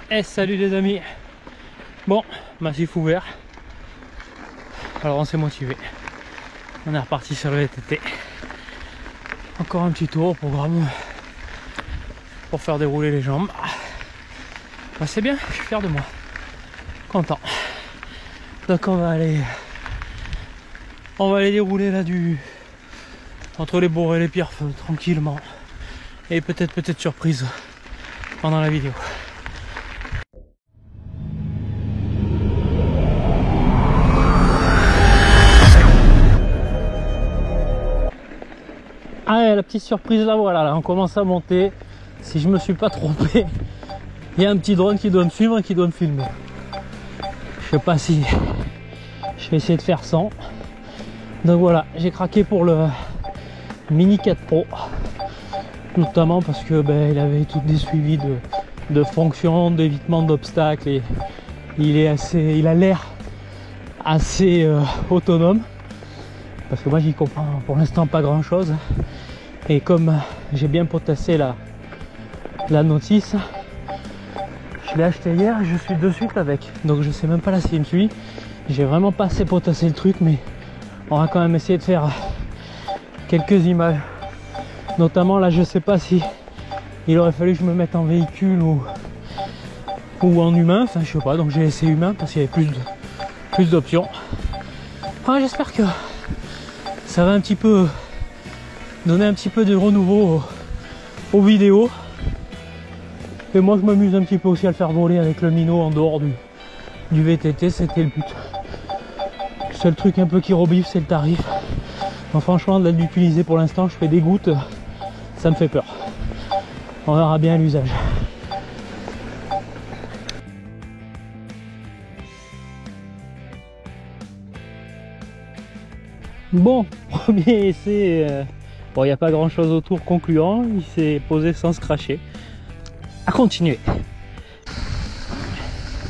Et salut les amis. Bon, massif ouvert. Alors on s'est motivé. On est reparti sur le VTT. Encore un petit tour au programme pour faire dérouler les jambes. Bah, c'est bien, je suis fier de moi. Content. Donc on va aller dérouler là entre les bourgs et les pierres tranquillement. Et peut-être surprise pendant la vidéo. Ah, la petite surprise là, voilà, là on commence à monter. Si je me suis pas trompé, il y a un petit drone qui doit me suivre et qui doit me filmer. Je sais pas si je vais essayer de faire sans. Donc voilà, j'ai craqué pour le Mini 4 Pro, notamment parce que il avait tous des suivis de fonctions, d'évitement d'obstacles et il a l'air assez autonome. Parce que moi j'y comprends pour l'instant pas grand chose. Et comme j'ai bien potassé la notice, je l'ai acheté hier et je suis de suite avec. Donc je sais même pas là s'il me suit. J'ai vraiment pas assez potassé le truc, mais on va quand même essayer de faire quelques images. Notamment là, je sais pas si il aurait fallu que je me mette en véhicule ou en humain. Enfin je sais pas, donc j'ai laissé humain parce qu'il y avait plus d'options. Enfin, j'espère que ça va un petit peu donner un petit peu de renouveau aux vidéos. Et moi je m'amuse un petit peu aussi à le faire voler avec le minot en dehors du VTT, c'était le but. Le seul truc un peu qui rebiffe, c'est le tarif. Donc franchement, de l'utiliser pour l'instant, je fais des gouttes, ça me fait peur. On verra bien l'usage. Bon, premier essai, bon, il n'y a pas grand chose autour concluant, il s'est posé sans se cracher. À continuer.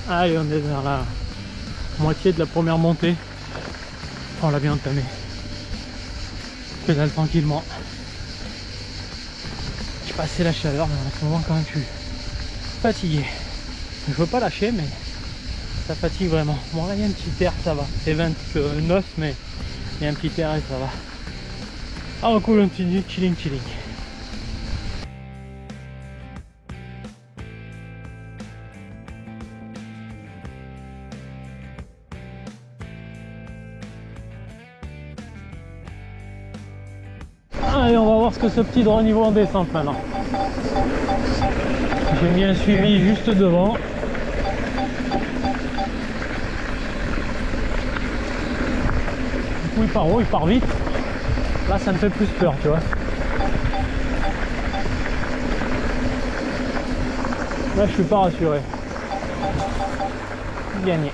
Allez, on est vers la moitié de la première montée. On l'a bien entamé. Je pédale tranquillement. J'ai passé la chaleur, mais en ce moment quand même je suis fatigué. Je veux pas lâcher, mais ça fatigue vraiment. Bon là il y a un petit air, ça va. C'est 29, mais il y a un petit air et ça va. Ah, on coule un petit chilling. Allez, on va voir ce que ce petit drone vaut en descente maintenant. J'ai mis un suivi juste devant. Du coup il part haut, il part vite. Là ça me fait plus peur, tu vois. Là je suis pas rassuré. Gagné.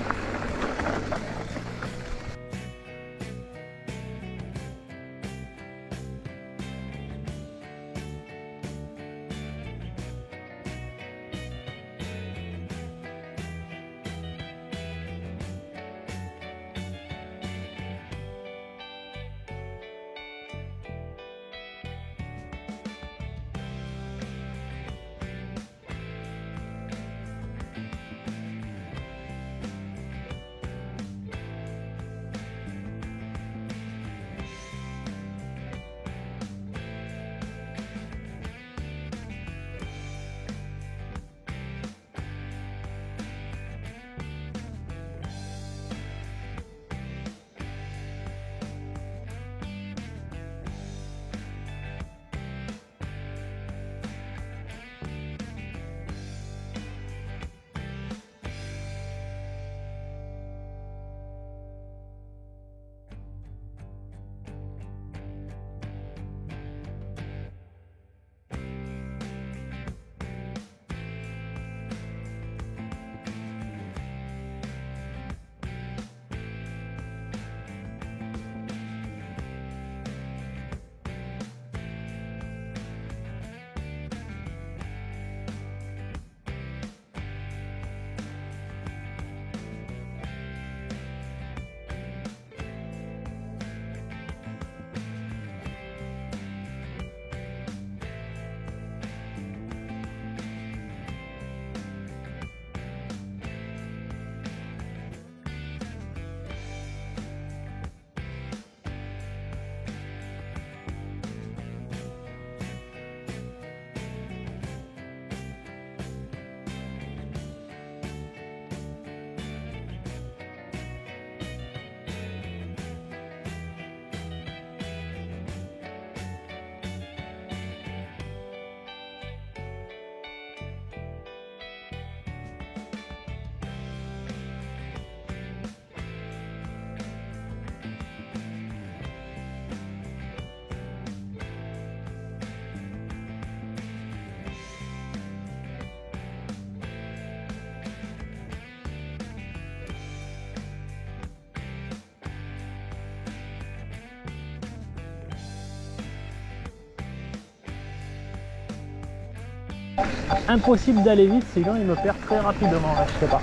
impossible d'aller vite, sinon il me perd très rapidement, là, je sais pas.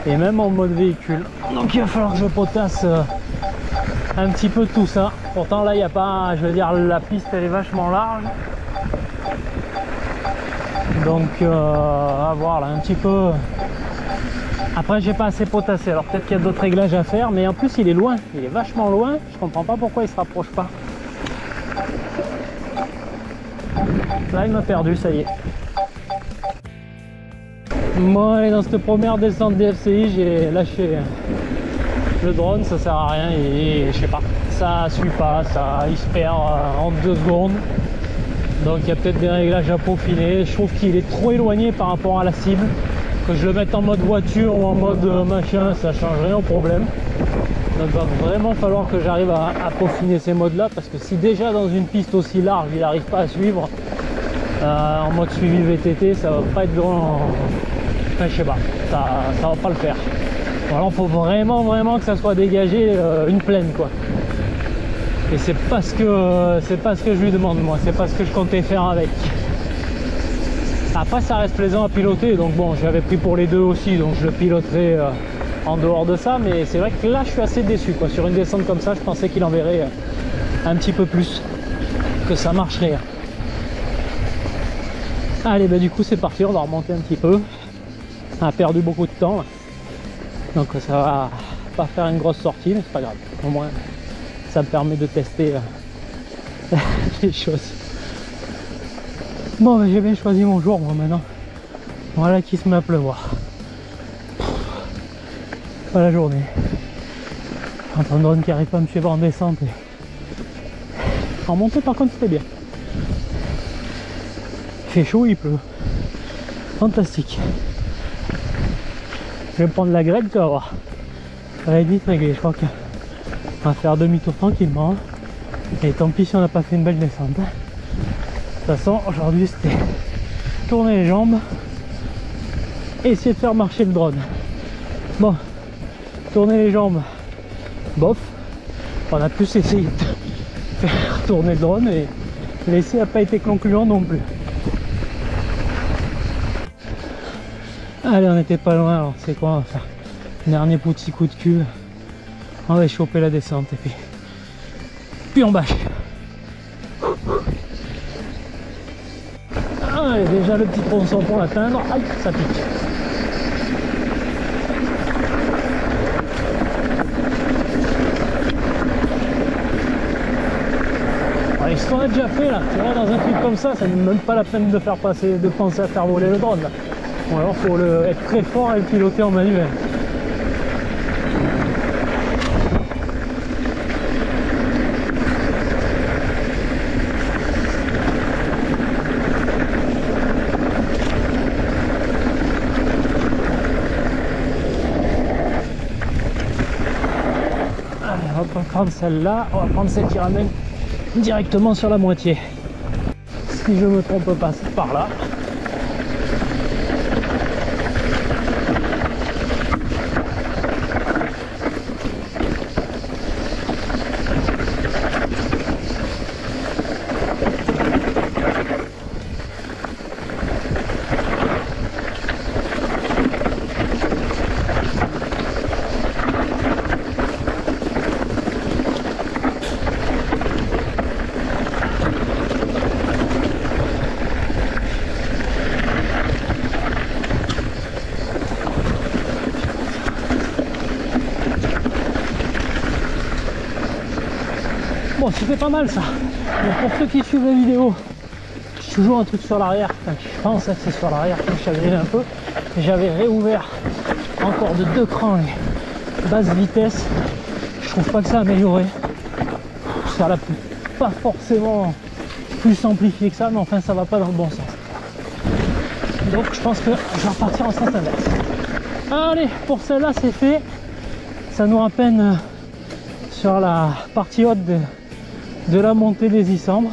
Et même en mode véhicule. Donc il va falloir que je potasse un petit peu tout ça. Pourtant là il n'y a pas, je veux dire, la piste elle est vachement large. Donc à voir là un petit peu. Après j'ai pas assez potassé, alors peut-être qu'il y a d'autres réglages à faire, mais en plus il est loin, il est vachement loin. Je comprends pas pourquoi il se rapproche pas. Là il m'a perdu, ça y est. Bon allez, dans cette première descente DFCI j'ai lâché le drone, ça sert à rien et je sais pas, ça suit pas, ça il se perd en 2 secondes. Donc il y a peut-être des réglages à peaufiner. Je trouve qu'il est trop éloigné par rapport à la cible. Que je le mette en mode voiture ou en mode machin, ça change rien au problème. Donc il va vraiment falloir que j'arrive à peaufiner ces modes là, parce que si déjà dans une piste aussi large il n'arrive pas à suivre en mode suivi VTT, ça va pas être grand. Enfin, je sais pas, ça va pas le faire. Ou alors faut vraiment que ça soit dégagé une plaine quoi. Et c'est pas ce que je lui demande moi, c'est pas ce que je comptais faire avec. Après ça reste plaisant à piloter, donc bon j'avais pris pour les deux aussi, donc je le piloterai en dehors de ça, mais c'est vrai que là je suis assez déçu quoi. Sur une descente comme ça je pensais qu'il enverrait un petit peu plus, que ça marcherait. Allez bah du coup c'est parti, on va remonter un petit peu. On a perdu beaucoup de temps là. Donc ça va pas faire une grosse sortie, mais c'est pas grave, au moins ça me permet de tester les choses. Bon, j'ai bien choisi mon jour moi maintenant. Voilà qui se met à pleuvoir. Pas la journée. Entre un drone qui arrive pas à me suivre en descente et en montée par contre c'était bien. Il fait chaud, il pleut. Fantastique. Je vais prendre la grêle, tu vas voir. Ça va être vite réglé, je crois que on va faire demi-tour tranquillement. Et tant pis si on n'a pas fait une belle descente. De toute façon, aujourd'hui c'était tourner les jambes et essayer de faire marcher le drone. Bon, tourner les jambes, bof. On a plus essayé de faire tourner le drone et l'essai n'a pas été concluant non plus. Allez, on n'était pas loin, alors c'est quoi, on va faire un dernier petit coup de cul. On va choper la descente et puis on bâche. Ah, et déjà le petit tronçon pour l'atteindre. Aïe, ça pique. Allez, ce qu'on a déjà fait là, tu vois, dans un truc comme ça, ça n'est même pas la peine de faire passer, de penser à faire voler le drone là. Ou alors faut être très fort et le piloter en manuel. On va pas prendre celle-là, on va prendre celle qui ramène directement sur la moitié. Si je me trompe pas, c'est par là. Bon, c'était pas mal ça. Mais pour ceux qui suivent la vidéo, j'ai toujours un truc sur l'arrière. Enfin, je pense que c'est sur l'arrière qui me chagrinait un peu. J'avais réouvert encore de 2 crans les basses vitesses. Je trouve pas que ça a amélioré. Ça l'a pas forcément plus amplifié que ça, mais enfin ça va pas dans le bon sens. Donc je pense que je vais repartir en sens inverse. Allez, pour celle-là c'est fait. Ça nous ramène sur la partie haute de la montée des Issambres.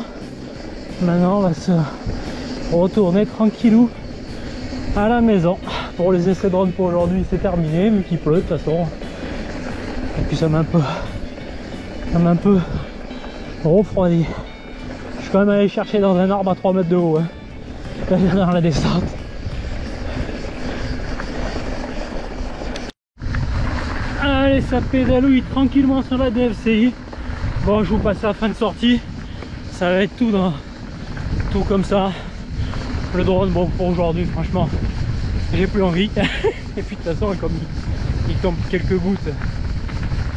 Maintenant on va se retourner tranquillou à la maison. Pour les essais drone pour aujourd'hui c'est terminé, vu qu'il pleut de toute façon. Et puis ça m'a un peu refroidi. Je suis quand même allé chercher dans un arbre à 3 mètres de haut. Hein. dans la descente. Allez, ça pédalouille tranquillement sur la DFCI. Bon, je vous passe la fin de sortie. Ça va être tout comme ça. Le drone, bon, pour aujourd'hui, franchement, j'ai plus envie. Et puis de toute façon, comme il tombe quelques gouttes,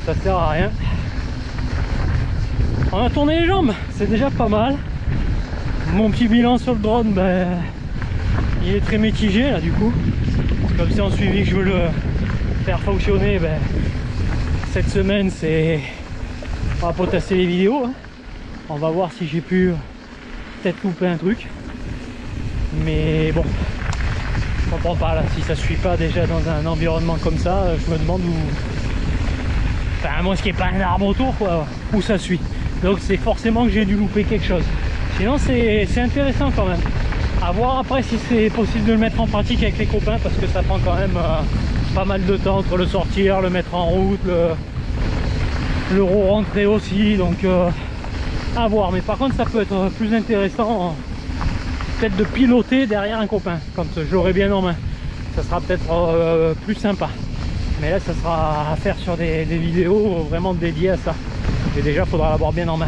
ça sert à rien. On a tourné les jambes, c'est déjà pas mal. Mon petit bilan sur le drone, ben, il est très mitigé là du coup. Comme c'est en suivi que je veux le faire fonctionner, ben, cette semaine c'est... On va potasser les vidéos, hein. On va voir si j'ai pu peut-être louper un truc. Mais bon, je comprends pas là, si ça suit pas déjà dans un environnement comme ça, je me demande où... Enfin, moi, ce qui est pas un arbre autour, quoi, où ça suit. Donc c'est forcément que j'ai dû louper quelque chose. Sinon c'est intéressant quand même. À voir après si c'est possible de le mettre en pratique avec les copains, parce que ça prend quand même pas mal de temps entre le sortir, le mettre en route, le re-rentrer aussi, donc à voir. Mais par contre ça peut être plus intéressant peut-être de piloter derrière un copain quand je l'aurai bien en main. Ça sera peut-être plus sympa. Mais là ça sera à faire sur des vidéos vraiment dédiées à ça. Et déjà il faudra l'avoir bien en main.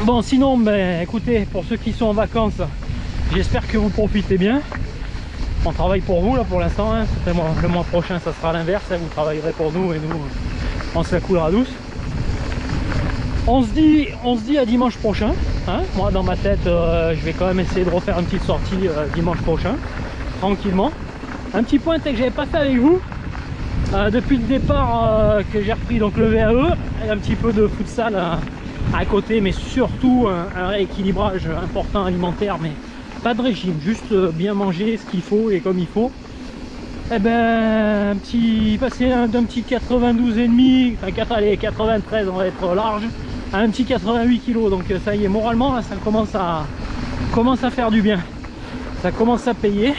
Bon, sinon, ben, écoutez, pour ceux qui sont en vacances, j'espère que vous profitez bien. On travaille pour vous là pour l'instant, hein. Le mois prochain ça sera l'inverse, hein. Vous travaillerez pour nous et nous on se la coulera douce. On se dit à dimanche prochain, hein. Moi dans ma tête je vais quand même essayer de refaire une petite sortie dimanche prochain, tranquillement. Un petit point que j'avais pas fait avec vous depuis le départ, que j'ai repris donc le VAE et un petit peu de futsal à côté, mais surtout un rééquilibrage important alimentaire, mais pas de régime, juste bien manger ce qu'il faut et comme il faut. Et ben passer d'un petit 92,5, enfin allez, 93 on va être large, à un petit 88 kg. Donc ça y est, moralement là, ça commence à faire du bien, ça commence à payer.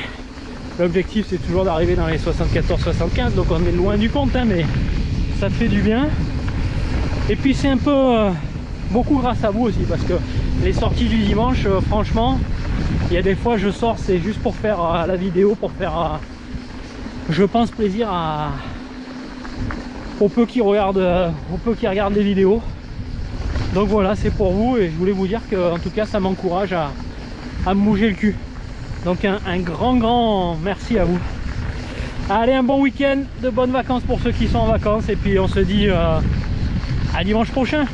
L'objectif c'est toujours d'arriver dans les 74-75, donc on est loin du compte, hein, mais ça fait du bien. Et puis c'est un peu beaucoup grâce à vous aussi, parce que les sorties du dimanche, franchement, il y a des fois je sors, c'est juste pour faire la vidéo, pour faire je pense plaisir aux peu qui regardent les vidéos. Donc voilà, c'est pour vous, et je voulais vous dire que en tout cas ça m'encourage à me bouger le cul. Donc un grand merci à vous. Allez, un bon week-end, de bonnes vacances pour ceux qui sont en vacances, et puis on se dit à dimanche prochain.